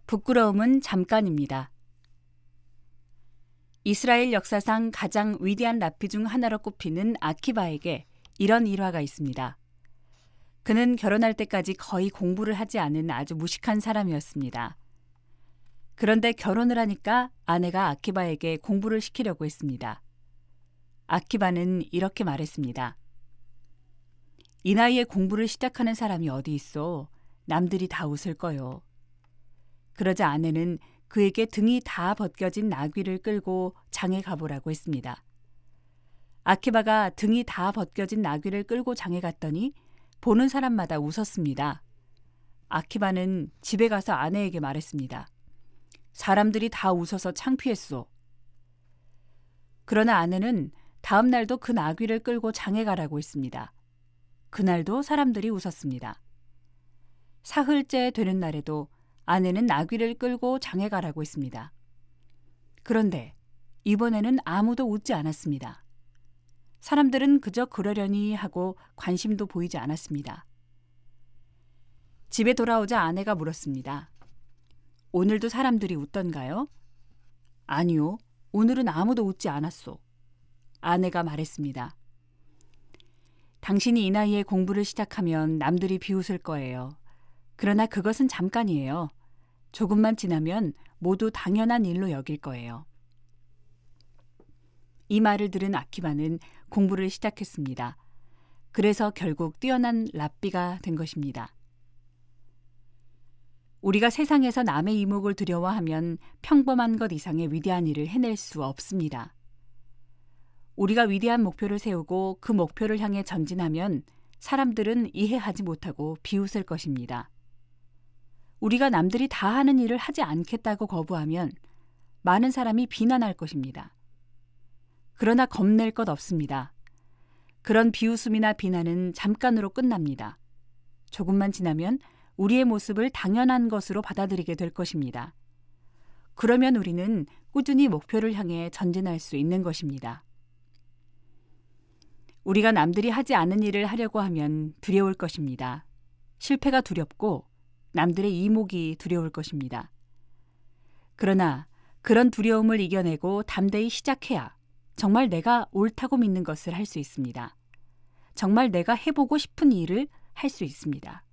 부끄러움은 잠깐입니다. 이스라엘 역사상 가장 위대한 랍비 중 하나로 꼽히는 아키바에게 이런 일화가 있습니다. 그는 결혼할 때까지 거의 공부를 하지 않은 아주 무식한 사람이었습니다. 그런데 결혼을 하니까 아내가 아키바에게 공부를 시키려고 했습니다. 아키바는 이렇게 말했습니다. 이 나이에 공부를 시작하는 사람이 어디 있어? 남들이 다 웃을 거요. 그러자 아내는 그에게 등이 다 벗겨진 나귀를 끌고 장에 가보라고 했습니다. 아키바가 등이 다 벗겨진 나귀를 끌고 장에 갔더니 보는 사람마다 웃었습니다. 아키바는 집에 가서 아내에게 말했습니다. 사람들이 다 웃어서 창피했소. 그러나 아내는 다음 날도 그 나귀를 끌고 장에 가라고 했습니다. 그날도 사람들이 웃었습니다. 사흘째 되는 날에도 아내는 나귀를 끌고 장에 가라고 했습니다. 그런데 이번에는 아무도 웃지 않았습니다. 사람들은 그저 그러려니 하고 관심도 보이지 않았습니다. 집에 돌아오자 아내가 물었습니다. 오늘도 사람들이 웃던가요? 아니요, 오늘은 아무도 웃지 않았소. 아내가 말했습니다. 당신이 이 나이에 공부를 시작하면 남들이 비웃을 거예요. 그러나 그것은 잠깐이에요. 조금만 지나면 모두 당연한 일로 여길 거예요. 이 말을 들은 아키바는 공부를 시작했습니다. 그래서 결국 뛰어난 랍비가 된 것입니다. 우리가 세상에서 남의 이목을 두려워하면 평범한 것 이상의 위대한 일을 해낼 수 없습니다. 우리가 위대한 목표를 세우고 그 목표를 향해 전진하면 사람들은 이해하지 못하고 비웃을 것입니다. 우리가 남들이 다 하는 일을 하지 않겠다고 거부하면 많은 사람이 비난할 것입니다. 그러나 겁낼 것 없습니다. 그런 비웃음이나 비난은 잠깐으로 끝납니다. 조금만 지나면 우리의 모습을 당연한 것으로 받아들이게 될 것입니다. 그러면 우리는 꾸준히 목표를 향해 전진할 수 있는 것입니다. 우리가 남들이 하지 않은 일을 하려고 하면 두려울 것입니다. 실패가 두렵고 남들의 이목이 두려울 것입니다. 그러나 그런 두려움을 이겨내고 담대히 시작해야 정말 내가 옳다고 믿는 것을 할 수 있습니다. 정말 내가 해보고 싶은 일을 할 수 있습니다.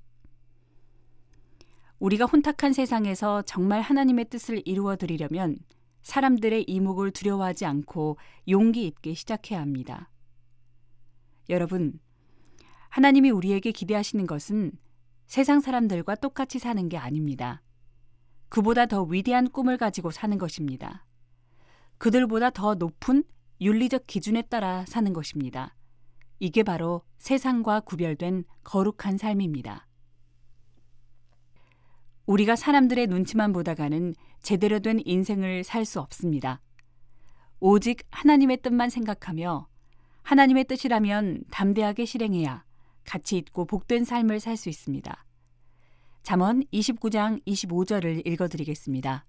우리가 혼탁한 세상에서 정말 하나님의 뜻을 이루어 드리려면 사람들의 이목을 두려워하지 않고 용기 있게 시작해야 합니다. 여러분, 하나님이 우리에게 기대하시는 것은 세상 사람들과 똑같이 사는 게 아닙니다. 그보다 더 위대한 꿈을 가지고 사는 것입니다. 그들보다 더 높은 윤리적 기준에 따라 사는 것입니다. 이게 바로 세상과 구별된 거룩한 삶입니다. 우리가 사람들의 눈치만 보다가는 제대로 된 인생을 살 수 없습니다. 오직 하나님의 뜻만 생각하며 하나님의 뜻이라면 담대하게 실행해야 가치 있고 복된 삶을 살 수 있습니다. 잠언 29장 25절을 읽어드리겠습니다.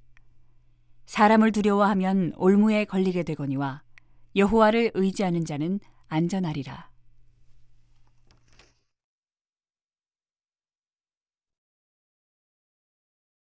사람을 두려워하면 올무에 걸리게 되거니와 여호와를 의지하는 자는 안전하리라.